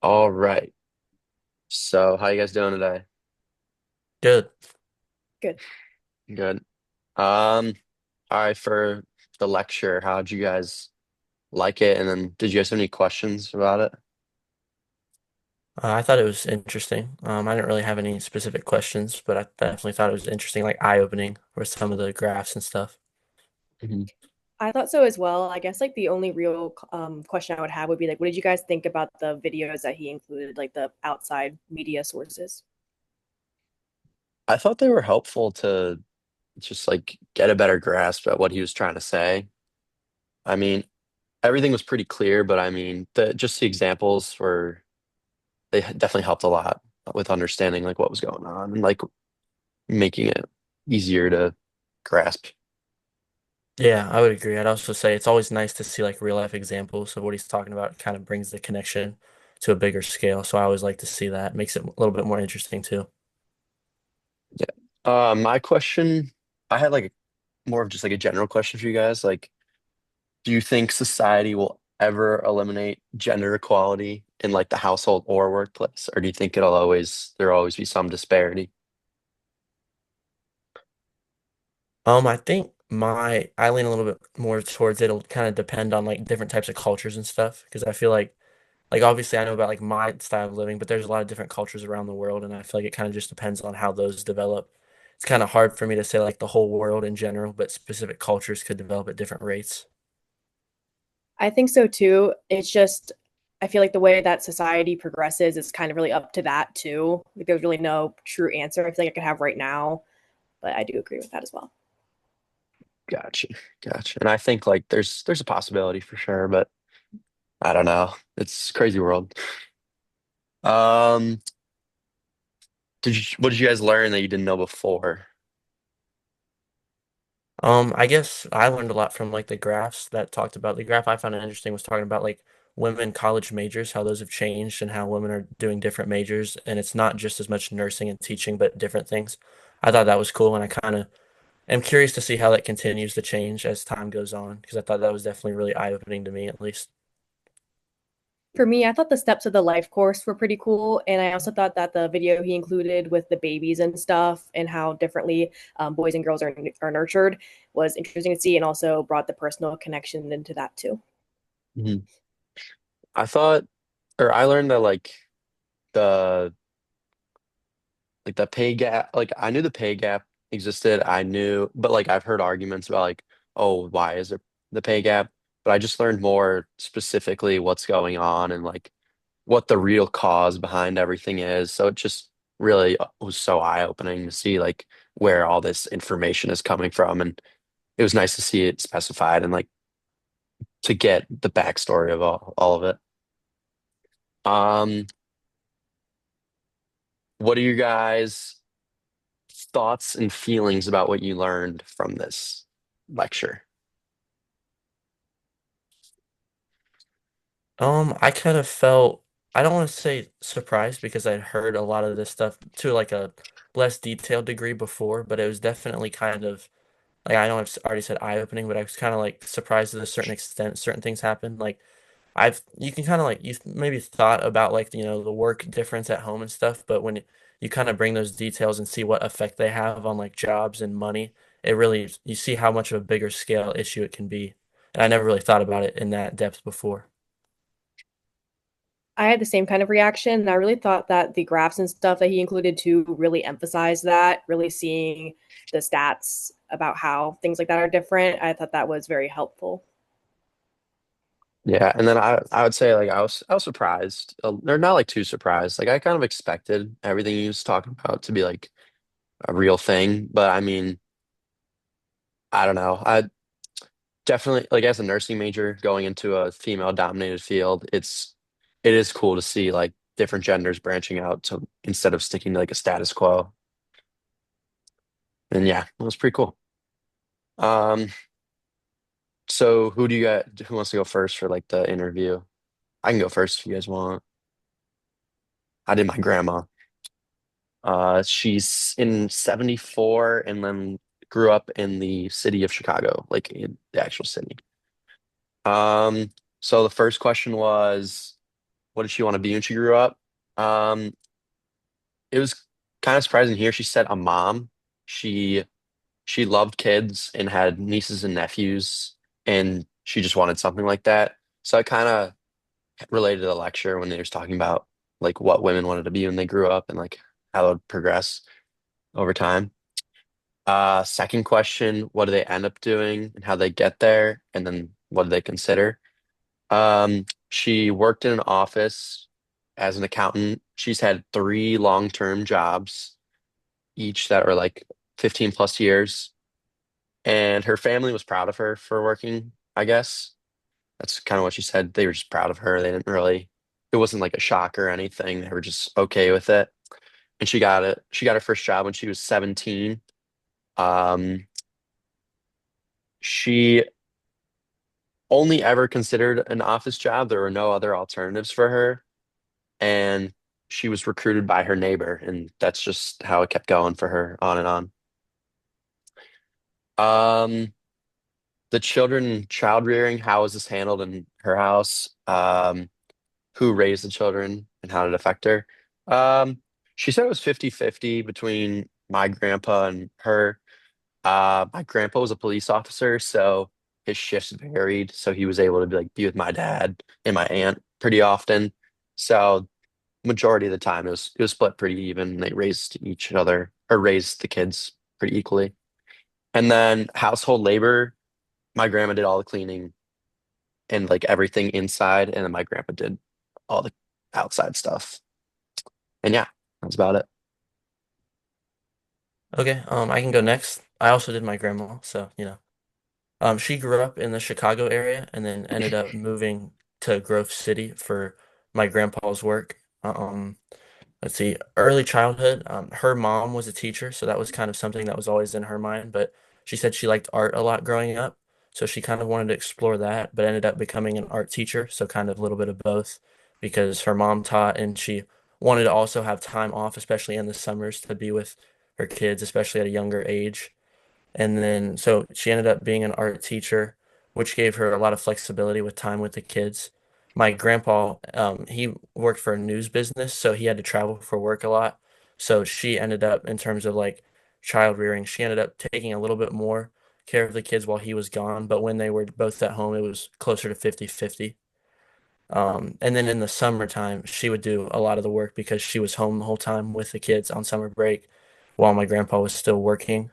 All right. So, how you guys doing today? Good. Good. Good. Um, all right, for the lecture, how'd you guys like it? And then did you guys have any questions about it? I thought it was interesting. I didn't really have any specific questions, but I definitely thought it was interesting, like eye-opening with some of the graphs and stuff. Mhm. I thought so as well. I guess like the only real question I would have would be like, what did you guys think about the videos that he included, like the outside media sources? I thought they were helpful to just like get a better grasp at what he was trying to say. I mean, everything was pretty clear, but I mean, the examples were they definitely helped a lot with understanding like what was going on and like making it easier to grasp. Yeah, I would agree. I'd also say it's always nice to see like real life examples of what he's talking about. It kind of brings the connection to a bigger scale. So I always like to see that. Makes it a little bit more interesting too. Yeah. My question, I had like more of just like a general question for you guys. Like, do you think society will ever eliminate gender equality in like the household or workplace? Or do you think there'll always be some disparity? I think I lean a little bit more towards it'll kind of depend on like different types of cultures and stuff because I feel like obviously I know about like my style of living, but there's a lot of different cultures around the world, and I feel like it kind of just depends on how those develop. It's kind of hard for me to say like the whole world in general, but specific cultures could develop at different rates. I think so too. It's just I feel like the way that society progresses is kind of really up to that too. Like there's really no true answer I feel like I could have right now, but I do agree with that as well. Gotcha. Gotcha. And I think like there's a possibility for sure, but I don't know. It's a crazy world. Um, what did you guys learn that you didn't know before? I guess I learned a lot from like the graphs that talked about the graph I found interesting was talking about like women college majors, how those have changed and how women are doing different majors, and it's not just as much nursing and teaching, but different things. I thought that was cool, and I kind of am curious to see how that continues to change as time goes on, because I thought that was definitely really eye-opening to me, at least. For me, I thought the steps of the life course were pretty cool, and I also thought that the video he included with the babies and stuff and how differently boys and girls are nurtured was interesting to see, and also brought the personal connection into that too. Mhm. I thought, or I learned that the the pay gap, like I knew the pay gap existed. I knew, but like I've heard arguments about like, oh, why is there the pay gap? But I just learned more specifically what's going on and like what the real cause behind everything is. So it just really was so eye-opening to see like where all this information is coming from. And it was nice to see it specified and like to get the backstory of all of it. Um, what are you guys' thoughts and feelings about what you learned from this lecture? I kind of felt, I don't want to say surprised because I'd heard a lot of this stuff to like a less detailed degree before, but it was definitely kind of like I know I've already said eye-opening, but I was kind of like surprised to a certain extent certain things happen. Like you can kind of like you maybe thought about like the work difference at home and stuff, but when you kind of bring those details and see what effect they have on like jobs and money, it really you see how much of a bigger scale issue it can be. And I never really thought about it in that depth before. I had the same kind of reaction, and I really thought that the graphs and stuff that he included too really emphasized that, really seeing the stats about how things like that are different. I thought that was very helpful. Yeah, and then I would say like I was surprised. They're not like too surprised. Like I kind of expected everything he was talking about to be like a real thing, but I mean, I don't know. I definitely like as a nursing major going into a female dominated field, it is cool to see like different genders branching out to instead of sticking to like a status quo. And yeah, it was pretty cool. Um, so who wants to go first for like the interview? I can go first if you guys want. I did my grandma. She's in 74 and then grew up in the city of Chicago, like in the actual city. Um, so the first question was, what did she want to be when she grew up? Um, it was kind of surprising here. She said a mom. She she loved kids and had nieces and nephews, and she just wanted something like that. So I kind of related to the lecture when they was talking about like what women wanted to be when they grew up and like how it would progress over time. Second question, what do they end up doing and how they get there? And then what do they consider? She worked in an office as an accountant. She's had three long-term jobs, each that were like 15 plus years. And her family was proud of her for working, I guess. That's kind of what she said. They were just proud of her. They didn't really, it wasn't like a shock or anything. They were just okay with it. And she got it. She got her first job when she was 17. Um, she only ever considered an office job. There were no other alternatives for her. And she was recruited by her neighbor. And that's just how it kept going for her on and on. Um, the children, child rearing, how was this handled in her house? Who raised the children and how did it affect her? Um, she said it was 50-50 between my grandpa and her. My grandpa was a police officer, so his shifts varied. So he was able to be with my dad and my aunt pretty often. So majority of the time it was split pretty even. They raised each other or raised the kids pretty equally. And then household labor, my grandma did all the cleaning and like everything inside, and then my grandpa did all the outside stuff. And yeah, that's about it. Okay, I can go next. I also did my grandma, so she grew up in the Chicago area and then ended up moving to Grove City for my grandpa's work. Let's see, early childhood. Her mom was a teacher, so that was kind of something that was always in her mind. But she said she liked art a lot growing up, so she kind of wanted to explore that, but ended up becoming an art teacher, so kind of a little bit of both, because her mom taught and she wanted to also have time off, especially in the summers, to be with her kids, especially at a younger age. And then, so she ended up being an art teacher, which gave her a lot of flexibility with time with the kids. My grandpa, he worked for a news business, so he had to travel for work a lot. So she ended up, in terms of like child rearing, she ended up taking a little bit more care of the kids while he was gone. But when they were both at home, it was closer to 50-50. And then in the summertime, she would do a lot of the work because she was home the whole time with the kids on summer break while my grandpa was still working.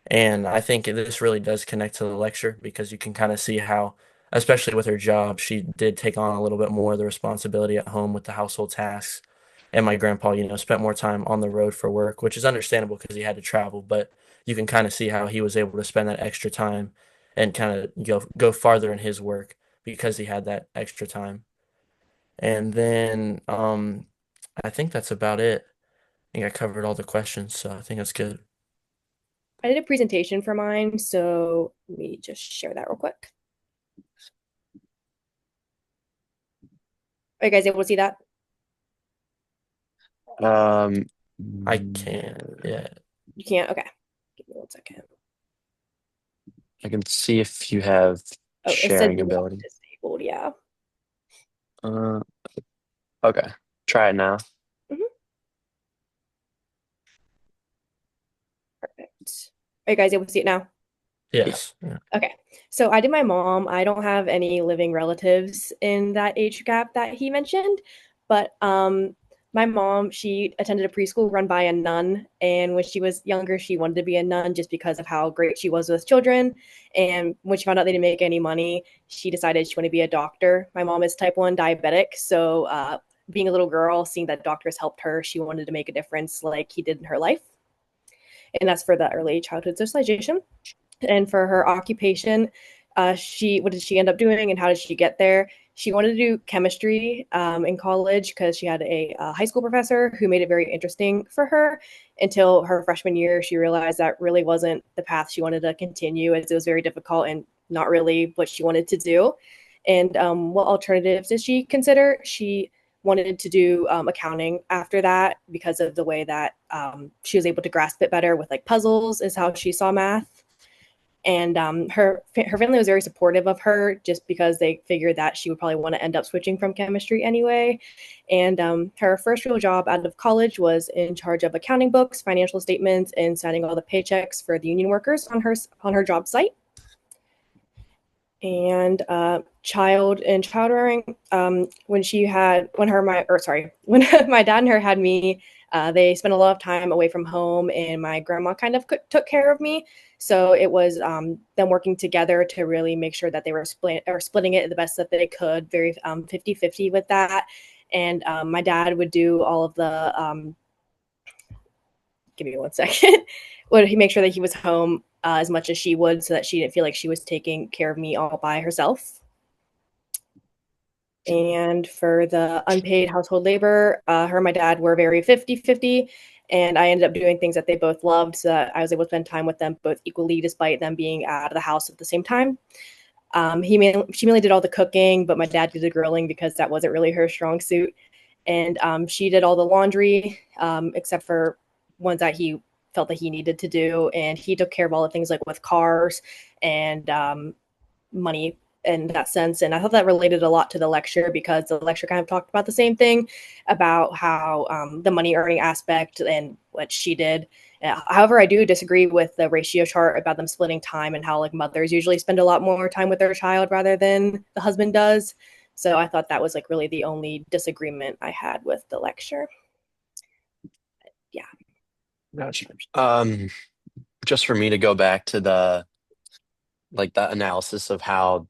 And I think this really does connect to the lecture because you can kind of see how, especially with her job, she did take on a little bit more of the responsibility at home with the household tasks. And my grandpa, spent more time on the road for work, which is understandable because he had to travel, but you can kind of see how he was able to spend that extra time and kind of go farther in his work because he had that extra time. And then I think that's about it. I think I covered all the questions, so I think that's good. I did a presentation for mine, so let me just share that real quick. Are you guys able to see that? Um, I can't. Yeah. You can't? Okay. Give me one second. I can see if you have Oh, it said sharing ability. disabled. Yeah. Uh, okay. Try it now. Mhm. Perfect. Are you guys able to see it now? Yeah. Yes. Yeah. Okay. So I did my mom. I don't have any living relatives in that age gap that he mentioned, but my mom, she attended a preschool run by a nun, and when she was younger, she wanted to be a nun just because of how great she was with children. And when she found out they didn't make any money, she decided she wanted to be a doctor. My mom is type 1 diabetic, so being a little girl, seeing that doctors helped her, she wanted to make a difference like he did in her life. And that's for the early childhood socialization. And for her occupation, she what did she end up doing and how did she get there? She wanted to do chemistry in college because she had a high school professor who made it very interesting for her. Until her freshman year, she realized that really wasn't the path she wanted to continue, as it was very difficult and not really what she wanted to do. And what alternatives did she consider? She wanted to do accounting after that because of the way that she was able to grasp it better with like puzzles, is how she saw math. And her family was very supportive of her, just because they figured that she would probably want to end up switching from chemistry anyway. And her first real job out of college was in charge of accounting books, financial statements, and signing all the paychecks for the union workers on her job site. And child rearing, when my dad and her had me, they spent a lot of time away from home, and my grandma kind of took care of me. So it was them working together to really make sure that they were splitting it the best that they could, very 50-50 with that. And my dad would do all of the give me one second. Would he make sure that he was home as much as she would, so that she didn't feel like she was taking care of me all by herself. And for the unpaid household labor, her and my dad were very 50-50. And I ended up doing things that they both loved, so that I was able to spend time with them both equally, despite them being out of the house at the same time. She mainly did all the cooking, but my dad did the grilling because that wasn't really her strong suit. And she did all the laundry, except for ones that he felt that he needed to do. And he took care of all the things like with cars and money in that sense. And I thought that related a lot to the lecture, because the lecture kind of talked about the same thing, about how the money earning aspect and what she did. However, I do disagree with the ratio chart about them splitting time, and how like mothers usually spend a lot more time with their child rather than the husband does. So I thought that was like really the only disagreement I had with the lecture. Yeah. Gotcha. Just for me to go back to the analysis of how,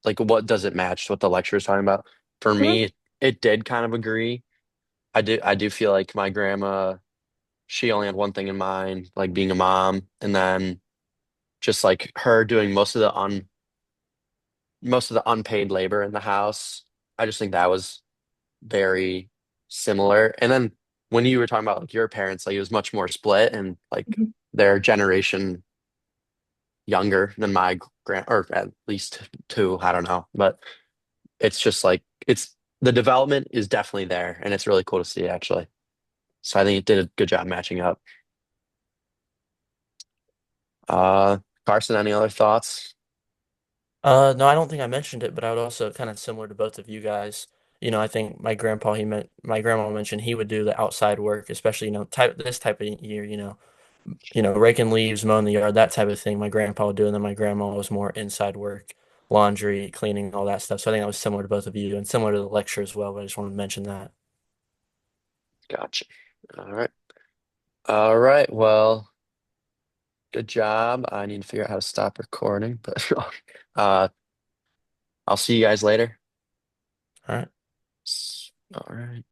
like, what does it match to what the lecture is talking about? For Mhm. me, it did kind of agree. I do feel like my grandma, she only had one thing in mind, like being a mom, and then just like her doing most of the unpaid labor in the house. I just think that was very similar. And then when you were talking about like your parents, like it was much more split, and like Mhm. their generation younger than my grand, or at least two, I don't know. But it's just like the development is definitely there, and it's really cool to see actually. So I think it did a good job matching up. Uh, Carson, any other thoughts? No, I don't think I mentioned it, but I would also kind of similar to both of you guys. I think my grandma mentioned he would do the outside work, especially, this type of year, raking leaves, mowing the yard, that type of thing. My grandpa would do, and then my grandma was more inside work, laundry, cleaning, all that stuff. So I think that was similar to both of you and similar to the lecture as well, but I just wanted to mention that. Gotcha. All right. All right. Well, good job. I need to figure out how to stop recording, but uh, I'll see you guys later. All right. All right.